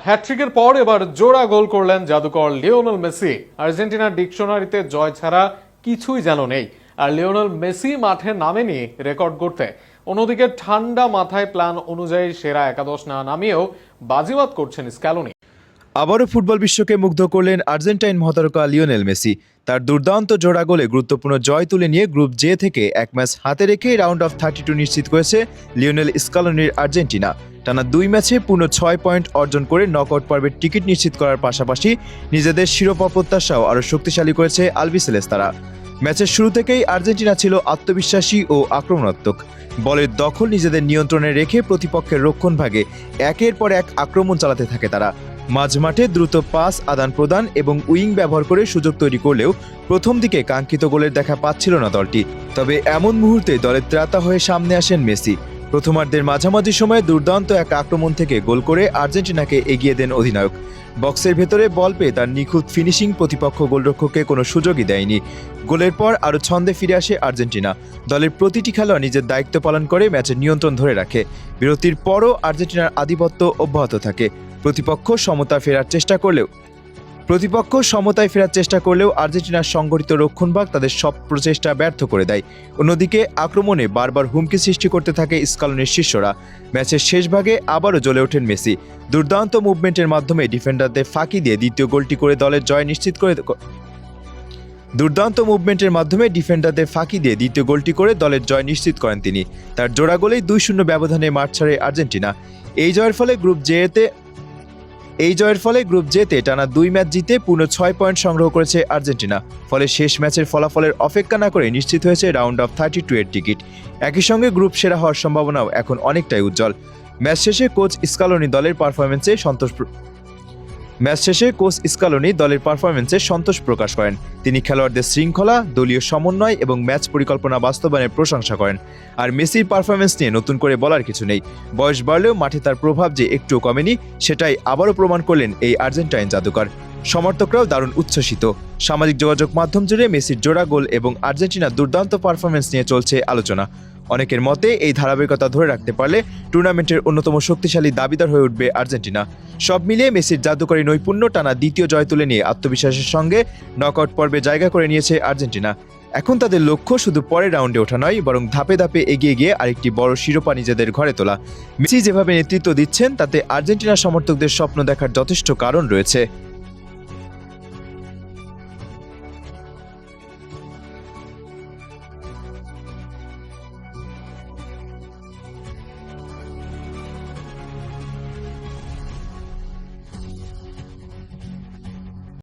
হ্যাট্রিকের পর এবার জোড়া গোল করলেন জাদুকর লিওনেল মেসি। আর্জেন্টিনার ডিকশনারিতে জয় ছাড়া কিছুই যেন নেই, আর লিওনেল মেসি মাঠে নামেনি রেকর্ড গড়তে। অন্যদিকে ঠান্ডা মাথায় প্ল্যান অনুযায়ী সেরা একাদশ না নামিয়েও বাজিমাত করছেন স্ক্যালোনি। আবারও ফুটবল বিশ্বকে মুগ্ধ করলেন আর্জেন্টাইন মহাতারকা লিওনেল মেসি। তার দুর্দান্ত জোড়া গোলে গুরুত্বপূর্ণ জয় তুলে নিয়ে গ্রুপ জে থেকে এক ম্যাচ হাতে রেখেই রাউন্ড অফ 32 নিশ্চিত করেছে লিওনেল স্ক্যালোনির আর্জেন্টিনা। টানা 2 ম্যাচে পূর্ণ 6 পয়েন্ট অর্জন করে নকআউট পর্বের টিকিট নিশ্চিত করার পাশাপাশি নিজেদের শিরোপা প্রত্যাশাও আরও শক্তিশালী করেছে আলবিসেলেস্তারা। ম্যাচের শুরু থেকেই আর্জেন্টিনা ছিল আত্মবিশ্বাসী ও আক্রমণাত্মক। বলের দখল নিজেদের নিয়ন্ত্রণে রেখে প্রতিপক্ষের রক্ষণভাগে একের পর এক আক্রমণ চালাতে থাকে তারা। মাঝমাঠে দ্রুত পাস আদান প্রদান এবং উইং ব্যবহার করে সুযোগ তৈরি করলেও প্রথম দিকে কাঙ্ক্ষিত গোলের দেখা পাচ্ছিল না দলটি। তবে এমন মুহূর্তে দলের ত্রাতা হয়ে সামনে আসেন মেসি। প্রথমার্ধের মাঝামাঝি সময়ে দুর্দান্ত এক আক্রমণ থেকে গোল করে আর্জেন্টিনাকে এগিয়ে দেন অধিনায়ক। বক্সের ভেতরে বল পেয়ে তার নিখুঁত ফিনিশিং প্রতিপক্ষ গোলরক্ষককে কোনো সুযোগই দেয়নি। গোলের পর আরও ছন্দে ফিরে আসে আর্জেন্টিনা। দলের প্রতিটি খেলোয়াড় নিজের দায়িত্ব পালন করে ম্যাচের নিয়ন্ত্রণ ধরে রাখে। বিরতির পরও আর্জেন্টিনার আধিপত্য অব্যাহত থাকে। প্রতিপক্ষ সমতায় ফেরার চেষ্টা করলেও আর্জেন্টিনার সংগঠিত রক্ষণভাগ তাদের সব প্রচেষ্টা ব্যর্থ করে দেয়। অন্যদিকে আক্রমণে বারবার হুমকি সৃষ্টি করতে থাকে স্ক্যালোনির শিষ্যরা। ম্যাচের শেষ ভাগে আবারও জ্বলে ওঠেন মেসি। দুর্দান্ত মুভমেন্টের মাধ্যমে ডিফেন্ডারদের ফাঁকি দিয়ে দ্বিতীয় গোলটি করে দলের জয় নিশ্চিত করেন তিনি। তার জোড়া গোলেই 2-0 ব্যবধানে মাঠ ছাড়ে আর্জেন্টিনা। এই জয়ের ফলে গ্রুপ জেতে টানা 2 ম্যাচ জিতে পূর্ণ 6 পয়েন্ট সংগ্রহ করেছে আর্জেন্টিনা। ফলে শেষ ম্যাচের ফলাফলের অপেক্ষা না করে নিশ্চিত হয়েছে রাউন্ড অফ 32 এর টিকিট। একই সঙ্গে গ্রুপ সেরা হওয়ার সম্ভাবনাও এখন অনেকটাই উজ্জ্বল। ম্যাচ শেষে কোচ স্ক্যালোনি দলের পারফরম্যান্সে সন্তোষ প্রকাশ করেন। তিনি খেলোয়াড়দের শৃঙ্খলা, দলীয় সমন্বয় এবং ম্যাচ পরিকল্পনা বাস্তবায়নের প্রশংসা করেন। আর মেসির পারফরম্যান্স নিয়ে নতুন করে বলার কিছু নেই। বয়স বাড়লেও মাঠে তার প্রভাব যে একটুও কমেনি, সেটাই আবারও প্রমাণ করলেন এই আর্জেন্টাইন জাদুকর। সমর্থকরাও দারুণ উচ্ছ্বসিত। সামাজিক যোগাযোগ মাধ্যম জুড়ে মেসির জোড়া গোল এবং আর্জেন্টিনার দুর্দান্ত পারফরম্যান্স নিয়ে চলছে আলোচনা। অনেকের মতে এই ধারাবাহিকতা ধরে রাখতে পারলে টুর্নামেন্টের অন্যতম শক্তিশালী দাবিদার হয়ে উঠবে আর্জেন্টিনা। সব মিলিয়ে মেসির জাদুকরী নৈপুণ্য টানা দ্বিতীয় জয় তুলে নিয়ে আত্মবিশ্বাসের সঙ্গে নকআউট পর্বে জায়গা করে নিয়েছে আর্জেন্টিনা। এখন তাদের লক্ষ্য শুধু পরের রাউন্ডে ওঠা নয়, বরং ধাপে ধাপে এগিয়ে গিয়ে আরেকটি বড় শিরোপা নিজেদের ঘরে তোলা। মেসি যেভাবে নেতৃত্ব দিচ্ছেন তাতে আর্জেন্টিনার সমর্থকদের স্বপ্ন দেখার যথেষ্ট কারণ রয়েছে।